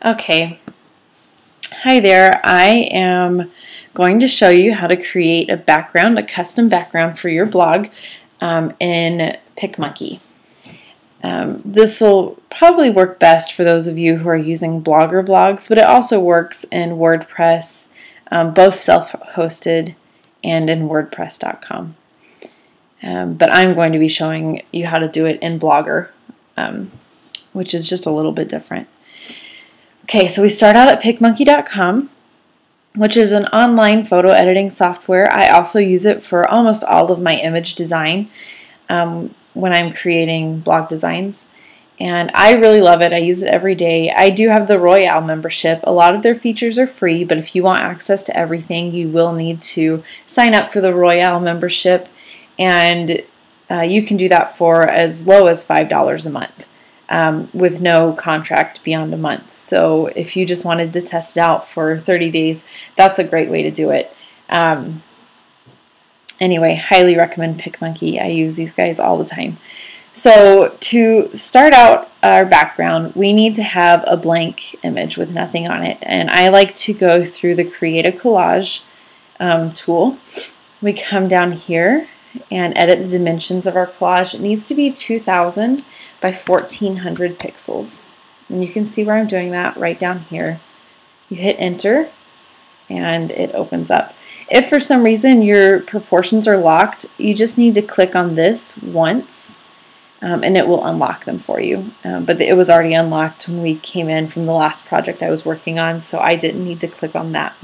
Okay, hi there. I am going to show you how to create a background, a custom background for your blog in PikMonkey. This will probably work best for those of you who are using Blogger blogs, but it also works in WordPress, both self-hosted and in WordPress.com. But I'm going to be showing you how to do it in Blogger, which is just a little bit different. Okay, so we start out at PikMonkey.com, which is an online photo editing software. I also use it for almost all of my image design when I'm creating blog designs. And I really love it. I use it every day. I do have the Royale membership. A lot of their features are free, but if you want access to everything, you will need to sign up for the Royale membership. And you can do that for as low as $5 a month. With no contract beyond a month. So if you just wanted to test it out for 30 days, that's a great way to do it. Anyway, highly recommend PikMonkey. I use these guys all the time. So to start out our background, we need to have a blank image with nothing on it. And I like to go through the Create a Collage tool. We come down here and edit the dimensions of our collage. It needs to be 2000 by 1400 pixels. And you can see where I'm doing that right down here. You hit enter and it opens up. If for some reason your proportions are locked, you just need to click on this once and it will unlock them for you. But it was already unlocked when we came in from the last project I was working on, so I didn't need to click on that.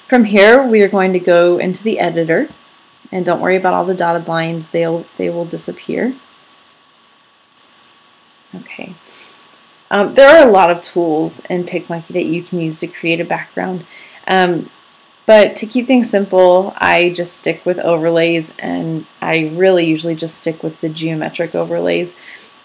From here we are going to go into the editor, and don't worry about all the dotted lines, they will disappear. Okay. There are a lot of tools in PikMonkey that you can use to create a background. But to keep things simple, I just stick with overlays, and I really usually just stick with the geometric overlays.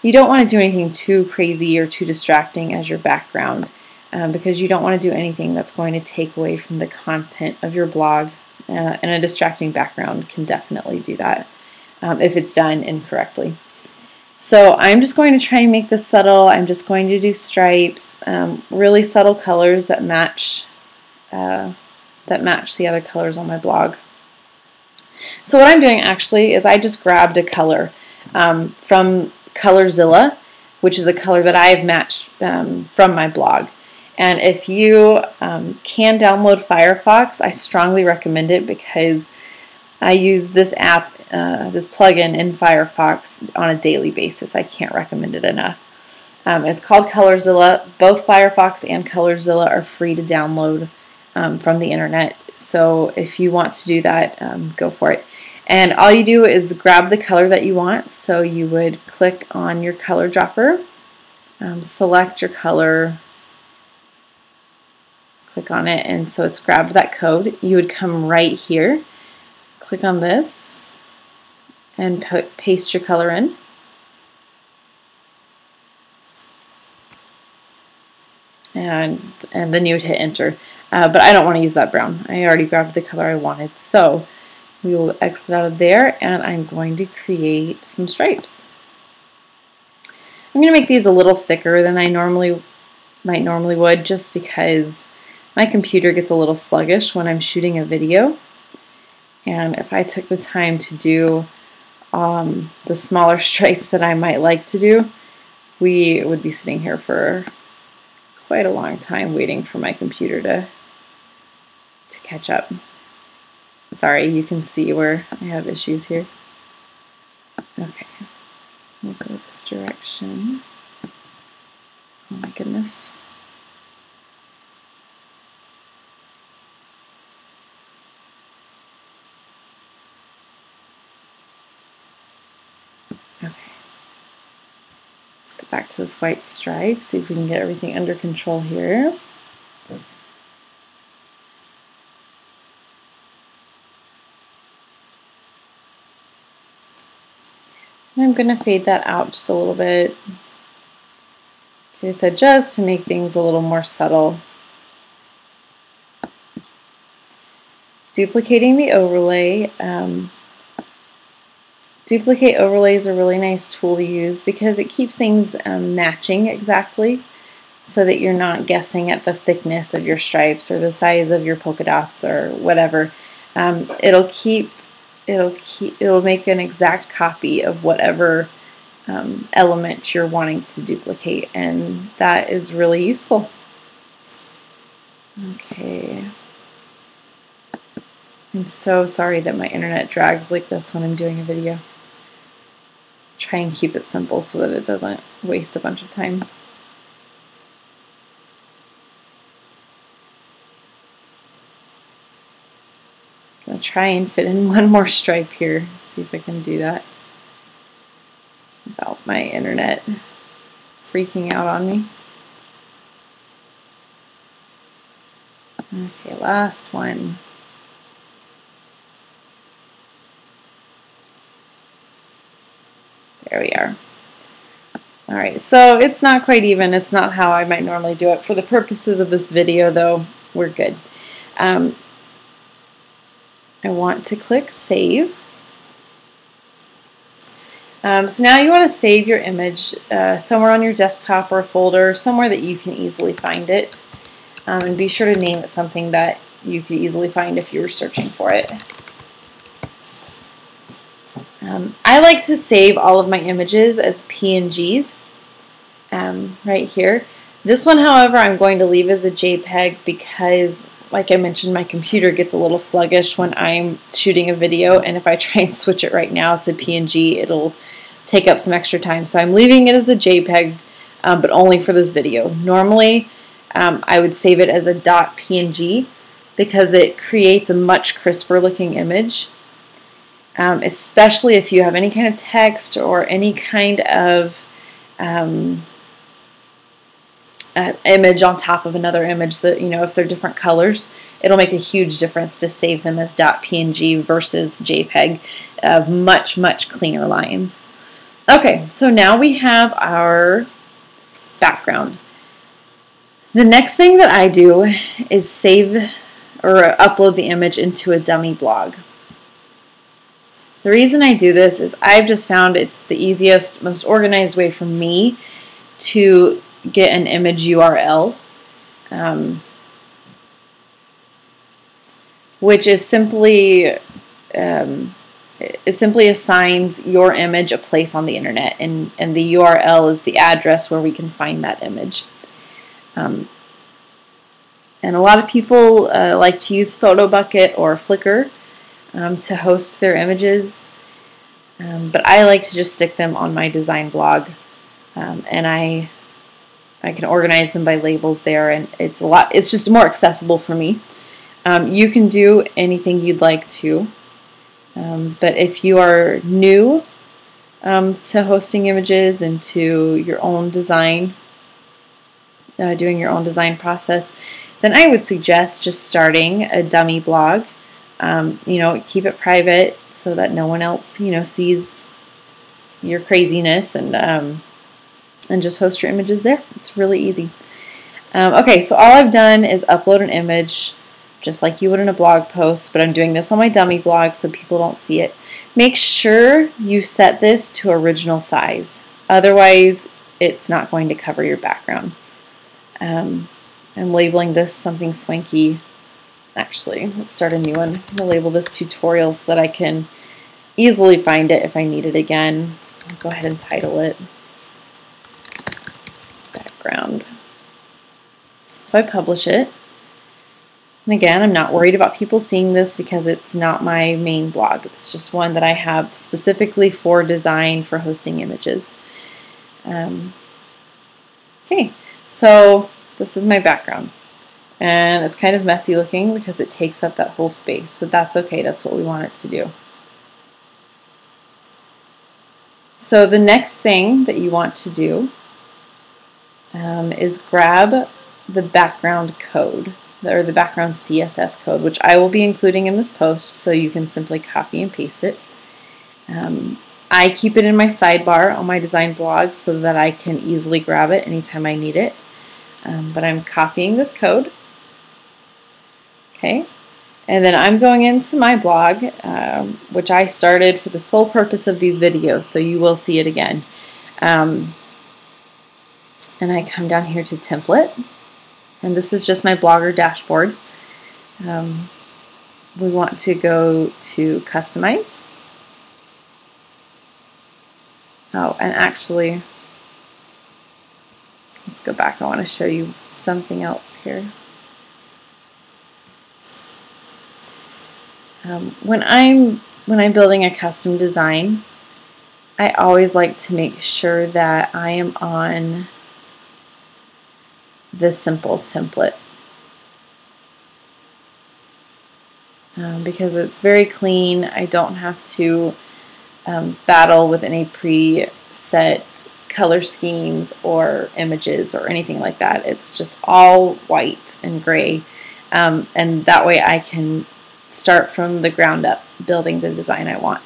You don't want to do anything too crazy or too distracting as your background because you don't want to do anything that's going to take away from the content of your blog. And a distracting background can definitely do that if it's done incorrectly. So I'm just going to try and make this subtle. I'm just going to do stripes, really subtle colors that match the other colors on my blog. So what I'm doing actually is I just grabbed a color from Colorzilla, which is a color that I've matched from my blog. And if you can download Firefox, I strongly recommend it because I use this app, this plugin in Firefox on a daily basis. I can't recommend it enough. It's called Colorzilla. Both Firefox and Colorzilla are free to download from the internet. So if you want to do that, go for it. And all you do is grab the color that you want. So you would click on your color dropper, select your color, click on it, and so it's grabbed that code. You would come right here, click on this, and paste your color in. And then you would hit enter. But I don't want to use that brown. I already grabbed the color I wanted. So we will exit out of there, and I'm going to create some stripes. I'm going to make these a little thicker than I might normally would, just because my computer gets a little sluggish when I'm shooting a video. And if I took the time to do the smaller stripes that I might like to do, we would be sitting here for quite a long time waiting for my computer to catch up. Sorry, you can see where I have issues here. Okay, we'll go this direction. Oh my goodness. Okay. Let's go back to this white stripe, see if we can get everything under control here. I'm going to fade that out just a little bit. Okay, so just to make things a little more subtle. Duplicating the overlay. Duplicate overlay is a really nice tool to use because it keeps things matching exactly. so that you're not guessing at the thickness of your stripes or the size of your polka dots or whatever. It'll make an exact copy of whatever element you're wanting to duplicate, and that is really useful. Okay. I'm so sorry that my internet drags like this when I'm doing a video. Try and keep it simple so that it doesn't waste a bunch of time. I'm going to try and fit in one more stripe here. See if I can do that without my internet freaking out on me. Okay, last one. There we are. All right, so it's not quite even. It's not how I might normally do it. For the purposes of this video, though, we're good. I want to click Save. So now you want to save your image somewhere on your desktop or a folder, somewhere that you can easily find it. And be sure to name it something that you could easily find if you were searching for it. I like to save all of my images as PNGs right here. This one, however, I'm going to leave as a JPEG because, like I mentioned, my computer gets a little sluggish when I'm shooting a video, and if I try and switch it right now to PNG, it'll take up some extra time. So I'm leaving it as a JPEG, but only for this video. Normally, I would save it as a .png because it creates a much crisper looking image. Especially if you have any kind of text or any kind of image on top of another image that, if they're different colors, it'll make a huge difference to save them as .png versus JPEG. Much, much cleaner lines. Okay, so now we have our background. The next thing that I do is save or upload the image into a dummy blog. The reason I do this is I've just found it's the easiest, most organized way for me to get an image URL, which is simply assigns your image a place on the internet, and the URL is the address where we can find that image. And a lot of people like to use PhotoBucket or Flickr to host their images, but I like to just stick them on my design blog, and I can organize them by labels there, and it's just more accessible for me. You can do anything you'd like to, but if you are new to hosting images and to your own design, doing your own design process, then I would suggest just starting a dummy blog. Keep it private so that no one else, sees your craziness, and just host your images there. It's really easy. Okay, so all I've done is upload an image just like you would in a blog post, but I'm doing this on my dummy blog so people don't see it. Make sure you set this to original size. Otherwise, it's not going to cover your background. I'm labeling this something swanky. Actually, let's start a new one. I'm going to label this tutorial so that I can easily find it if I need it again. I'll go ahead and title it background. So I publish it. And again, I'm not worried about people seeing this because it's not my main blog. It's just one that I have specifically for design for hosting images. Okay, so this is my background. And it's kind of messy looking because it takes up that whole space, but that's okay. That's what we want it to do. So the next thing that you want to do is grab the background code, or the background CSS code, which I will be including in this post, so you can simply copy and paste it. I keep it in my sidebar on my design blog so that I can easily grab it anytime I need it. But I'm copying this code. Okay, and then I'm going into my blog, which I started for the sole purpose of these videos, so you will see it again. and I come down here to template, and this is just my Blogger dashboard. We want to go to customize. Oh, and actually, let's go back. I want to show you something else here. When I'm building a custom design, I always like to make sure that I am on this simple template because it's very clean. I don't have to battle with any preset color schemes or images or anything like that. It's just all white and gray, and that way I can start from the ground up building the design I want.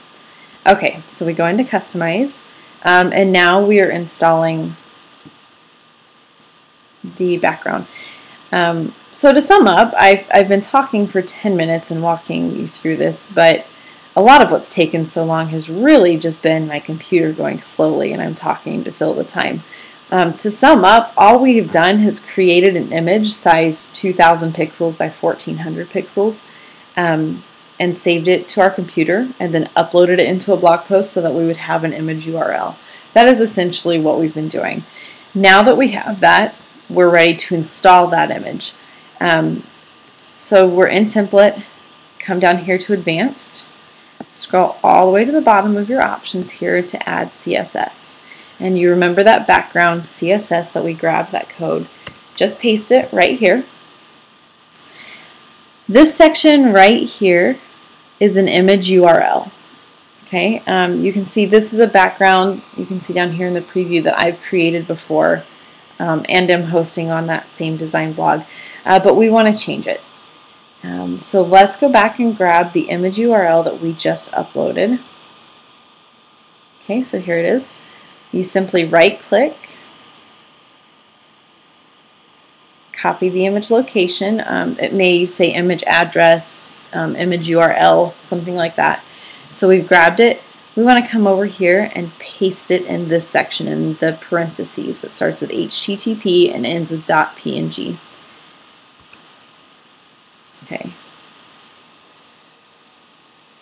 Okay, so we go into customize, and now we are installing the background. So to sum up, I've been talking for 10 minutes and walking you through this, but a lot of what's taken so long has really just been my computer going slowly and I'm talking to fill the time. To sum up, all we have done is created an image size 2000 pixels by 1400 pixels and saved it to our computer and then uploaded it into a blog post so that we would have an image URL. That is essentially what we've been doing. Now that we have that, we're ready to install that image. So we're in template, come down here to advanced, scroll all the way to the bottom of your options here to add CSS. And you remember that background CSS that we grabbed, that code, just paste it right here. This section right here is an image URL. Okay, you can see this is a background. You can see down here in the preview that I've created before and am hosting on that same design blog, but we want to change it. So let's go back and grab the image URL that we just uploaded. Okay, so here it is. You simply right-click, copy the image location. It may say image address, image URL, something like that. So we've grabbed it. We want to come over here and paste it in this section in the parentheses that starts with HTTP and ends with .png. Okay.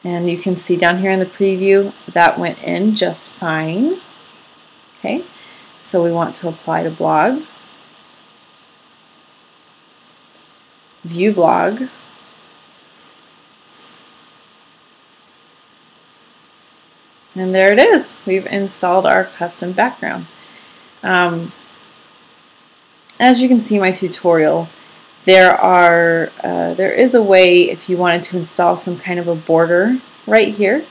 And you can see down here in the preview that went in just fine. Okay. So we want to apply to blog. View blog. And there it is. We've installed our custom background. As you can see in my tutorial, there is a way if you wanted to install some kind of a border right here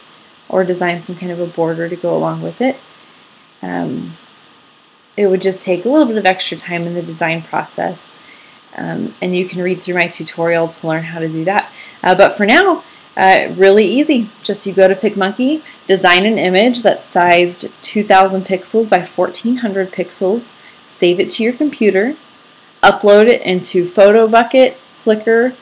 or design some kind of a border to go along with it. It would just take a little bit of extra time in the design process. And you can read through my tutorial to learn how to do that. But for now, really easy. Just you go to PikMonkey, design an image that's sized 2000 pixels by 1400 pixels, save it to your computer, upload it into PhotoBucket, Flickr,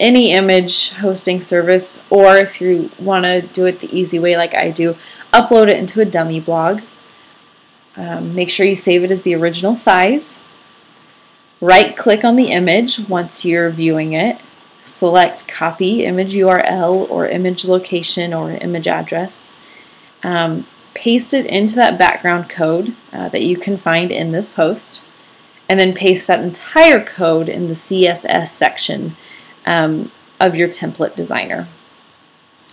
any image hosting service, or if you want to do it the easy way like I do, upload it into a dummy blog. Make sure you save it as the original size. Right-click on the image once you're viewing it. Select copy image URL or image location or image address. Paste it into that background code that you can find in this post, and then paste that entire code in the CSS section of your template designer.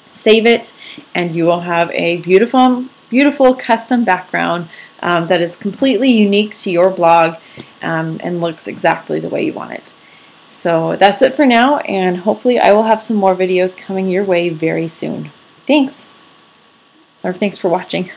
Save it, and you will have a beautiful, beautiful custom background that is completely unique to your blog and looks exactly the way you want it. So that's it for now, and hopefully I will have some more videos coming your way very soon. Thanks! Or thanks for watching.